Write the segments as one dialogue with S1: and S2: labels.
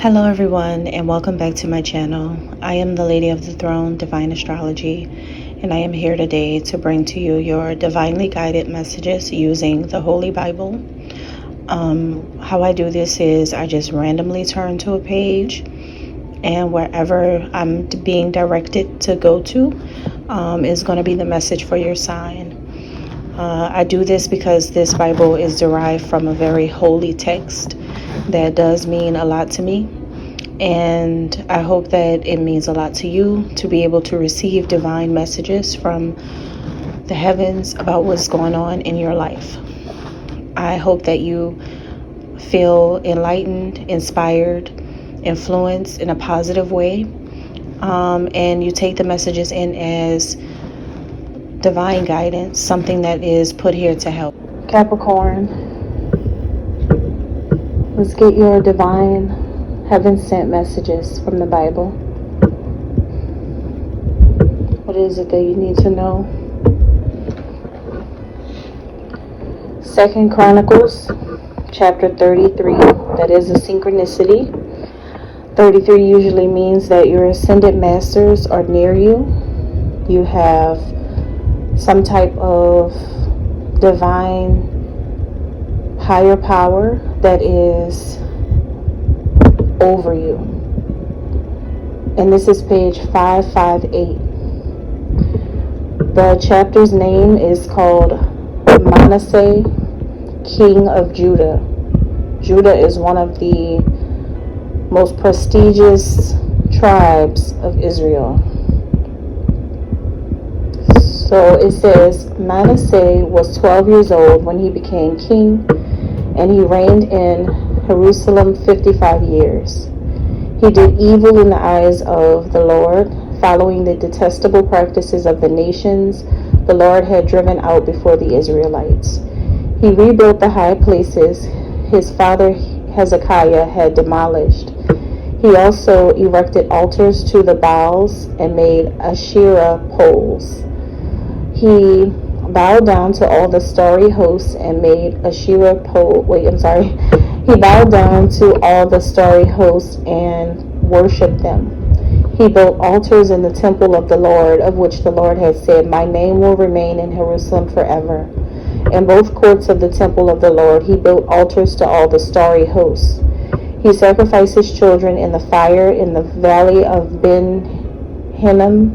S1: Hello everyone, and welcome back to my channel. I am the Lady of the Throne, Divine Astrology, and I am here today to bring to you your divinely guided messages using the Holy Bible. How I do this is I just randomly turn to a page, and wherever I'm being directed to go to is going to be the message for your sign. I do this because this Bible is derived from a very holy text that does mean a lot to me, and I hope that it means a lot to you to be able to receive divine messages from the heavens about what's going on in your life. I hope that you feel enlightened, inspired, influenced in a positive way, and you take the messages in as divine guidance, something that is put here to help. Capricorn, let's get your divine heaven-sent messages from the Bible. What is it that you need to know? 2 Chronicles chapter 33. That is a synchronicity. 33 usually means that your ascended masters are near you. You have some type of divine higher power that is over you. And this is page 558. The chapter's name is called Manasseh, King of Judah. Judah is one of the most prestigious tribes of Israel. So it says, Manasseh was 12 years old when he became king, and he reigned in Jerusalem 55 years. He did evil in the eyes of the Lord, following the detestable practices of the nations the Lord had driven out before the Israelites. He rebuilt the high places his father Hezekiah had demolished. He also erected altars to the Baals and made Asherah poles. He bowed down to all the starry hosts and made Asherah pole. He bowed down to all the starry hosts and worshipped them. He built altars in the temple of the Lord, of which the Lord had said, "My name will remain in Jerusalem forever." In both courts of the temple of the Lord, he built altars to all the starry hosts. He sacrificed his children in the fire in the valley of Ben Hinnom,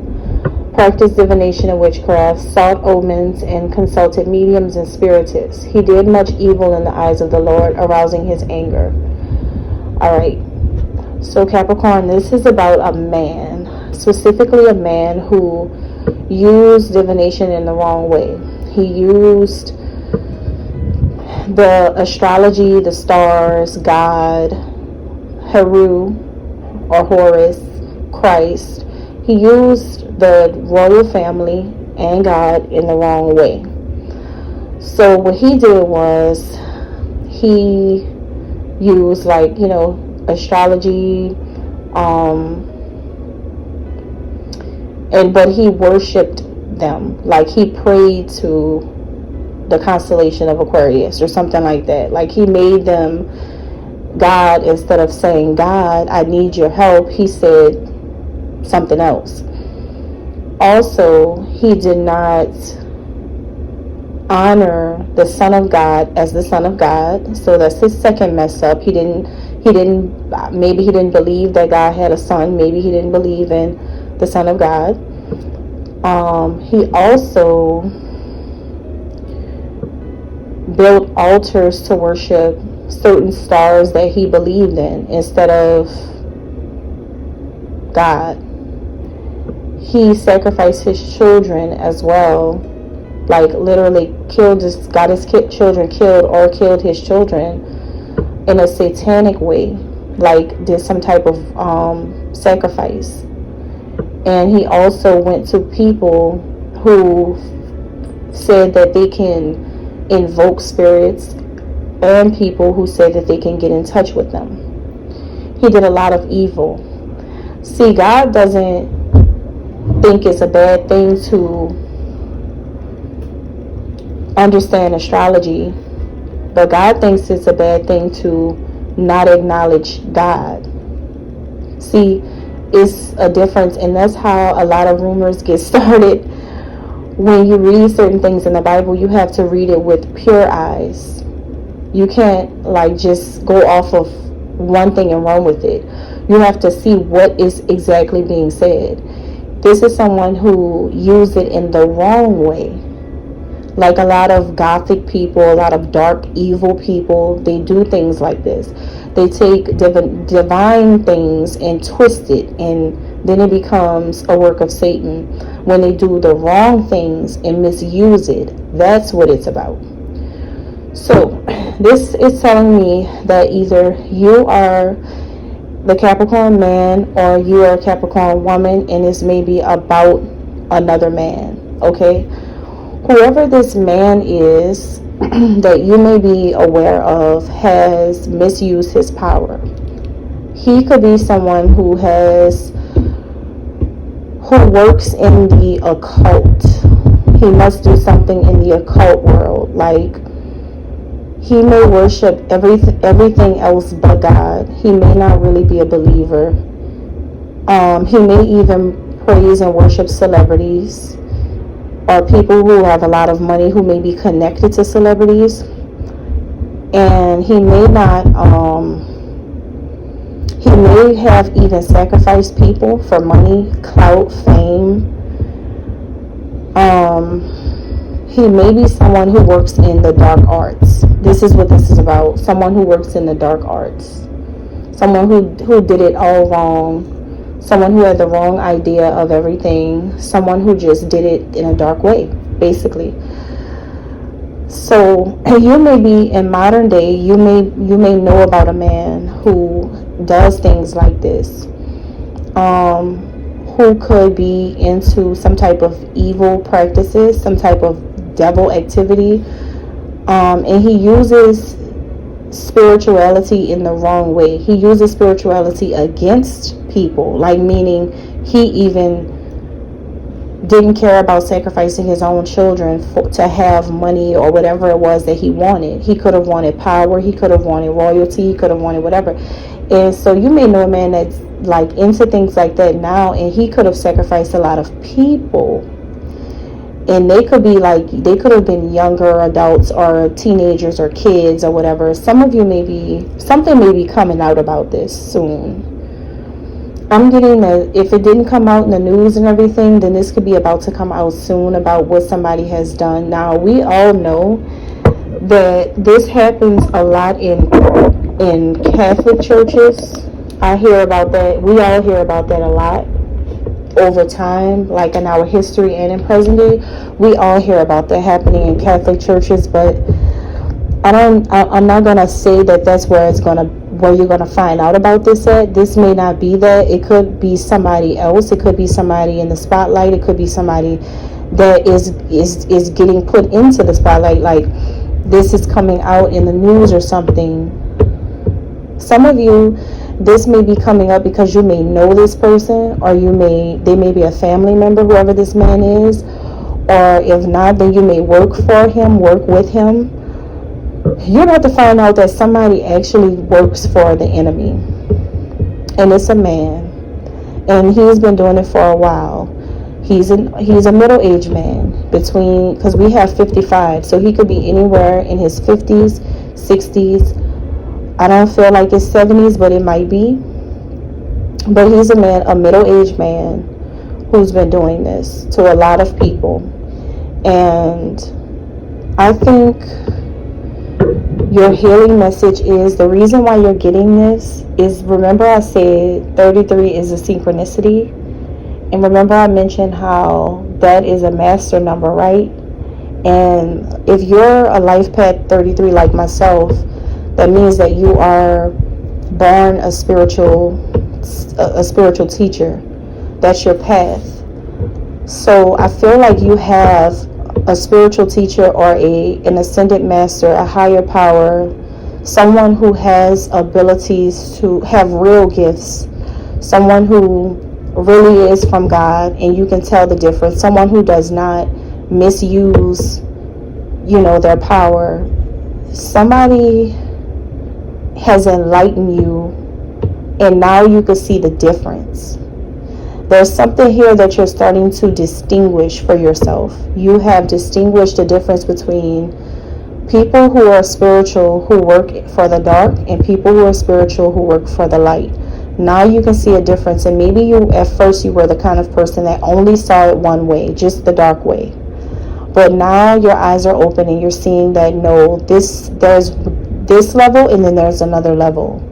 S1: practiced divination and witchcraft, sought omens, and consulted mediums and spiritists. He did much evil in the eyes of the Lord, arousing his anger. Alright, so Capricorn, this is about a man, specifically a man who used divination in the wrong way. He used the astrology, the stars, God, Heru or Horus, Christ. He used the royal family and God in the wrong way. So what he did was he used astrology, but he worshipped them. Like he prayed to the constellation of Aquarius or something like that. Like he made them God instead of saying, "God, I need your help." He said something else. Also, he did not honor the Son of God as the Son of God. So that's his second mess up. Maybe he didn't believe that God had a son. Maybe he didn't believe in the Son of God. He also built altars to worship certain stars that he believed in instead of God. He sacrificed his children as well, like literally got his children killed or killed his children in a satanic way, like did some type of sacrifice. And he also went to people who said that they can invoke spirits and people who said that they can get in touch with them. He did a lot of evil. See, God doesn't think it's a bad thing to understand astrology, but God thinks it's a bad thing to not acknowledge God. See, it's a difference, and that's how a lot of rumors get started. When you read certain things in the Bible, you have to read it with pure eyes. You can't like just go off of one thing and run with it. You have to see what is exactly being said. This is someone who used it in the wrong way. Like a lot of gothic people, a lot of dark, evil people, they do things like this. They take divine things and twist it, and then it becomes a work of Satan. When they do the wrong things and misuse it, that's what it's about. So this is telling me that either you are the Capricorn man or you are a Capricorn woman, and this may be about another man, okay? Whoever this man is that you may be aware of has misused his power. He could be someone who works in the occult. He must do something in the occult world. Like, he may worship everything else but God. He may not really be a believer. He may even praise and worship celebrities, or people who have a lot of money who may be connected to celebrities. And he may not, he may have even sacrificed people for money, clout, fame. He may be someone who works in the dark arts. This is what this is about. Someone who works in the dark arts. Someone who did it all wrong. Someone who had the wrong idea of everything. Someone who just did it in a dark way, basically. So you may be in modern day, you may know about a man who does things like this. Who could be into some type of evil practices, some type of devil activity. And he uses spirituality in the wrong way. He uses spirituality against people, like meaning he even didn't care about sacrificing his own children to have money or whatever it was that he wanted. He could have wanted power, he could have wanted royalty, he could have wanted whatever. And so you may know a man that's like into things like that now, and he could have sacrificed a lot of people. And they could have been younger adults or teenagers or kids or whatever. Something may be coming out about this soon. I'm getting that if it didn't come out in the news and everything, then this could be about to come out soon about what somebody has done. Now, we all know that this happens a lot in Catholic churches. I hear about that. We all hear about that a lot over time, like in our history and in present day. We all hear about that happening in Catholic churches, but I'm not gonna say that that's where you're gonna find out about this at. This may not be that. It could be somebody else. It could be somebody in the spotlight. It could be somebody that is getting put into the spotlight. Like, this is coming out in the news or something. Some of you, this may be coming up because you may know this person, or they may be a family member, whoever this man is, or if not, then you may work for him, work with him. You're about to find out that somebody actually works for the enemy, and it's a man, and he's been doing it for a while. He's a middle-aged man, because we have 55, so he could be anywhere in his 50s, 60s. I don't feel like it's 70s, but it might be. But he's a middle-aged man who's been doing this to a lot of people. And I think your healing message is, the reason why you're getting this is, remember I said 33 is a synchronicity. And remember I mentioned how that is a master number, right? And if you're a life path 33 like myself, that means that you are born a spiritual teacher. That's your path. So I feel like you have a spiritual teacher or an ascended master, a higher power, someone who has abilities to have real gifts, someone who really is from God, and you can tell the difference, someone who does not misuse, their power. Somebody has enlightened you And now you can see the difference. There's something here that you're starting to distinguish for yourself. You have distinguished the difference between people who are spiritual who work for the dark and people who are spiritual who work for the light. Now you can see a difference. And maybe you, at first, you were the kind of person that only saw it one way, just the dark way. But now your eyes are open and you're seeing that no, there's this level and then there's another level.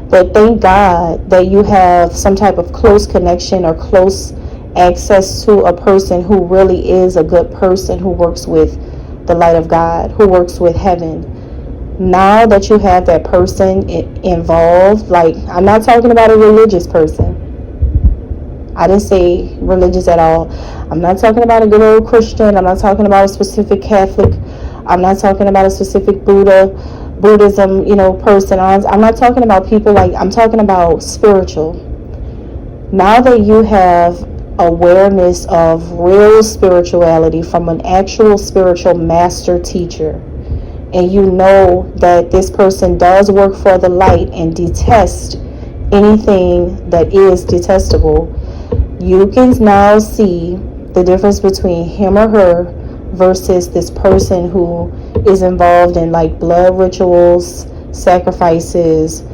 S1: But thank God that you have some type of close connection or close access to a person who really is a good person, who works with the light of God, who works with heaven. Now that you have that person involved, like, I'm not talking about a religious person. I didn't say religious at all. I'm not talking about a good old Christian. I'm not talking about a specific Catholic. I'm not talking about a specific Buddhism, person. I'm not talking about people like, I'm talking about spiritual. Now that you have awareness of real spirituality from an actual spiritual master teacher, and you know that this person does work for the light and detest anything that is detestable, you can now see the difference between him or her versus this person who is involved in like blood rituals, sacrifices,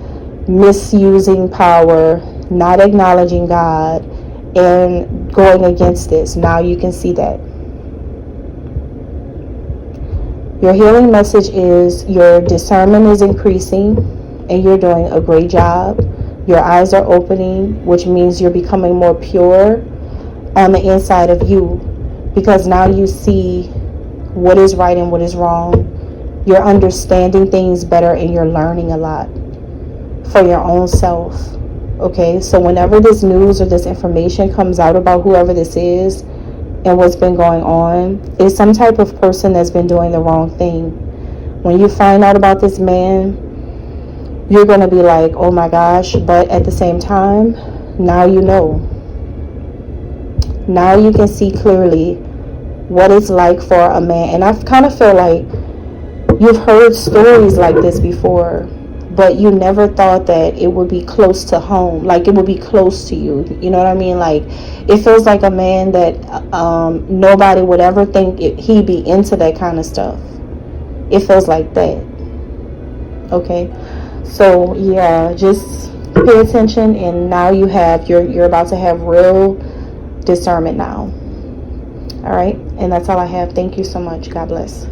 S1: misusing power, not acknowledging God, and going against this. Now you can see that. Your healing message is your discernment is increasing and you're doing a great job. Your eyes are opening, which means you're becoming more pure on the inside of you, because now you see what is right and what is wrong. You're understanding things better and you're learning a lot for your own self. Okay, so whenever this news or this information comes out about whoever this is and what's been going on, it's some type of person that's been doing the wrong thing. When you find out about this man, you're going to be like, oh my gosh, but at the same time, now you know. Now you can see clearly what it's like for a man. And I kind of feel like you've heard stories like this before, but you never thought that it would be close to home, like it would be close to you. You know what I mean? Like, it feels like a man that nobody would ever think he'd be into that kind of stuff. It feels like that. Okay, so yeah, just pay attention, and now you're about to have real discernment now. All right, and that's all I have. Thank you so much. God bless.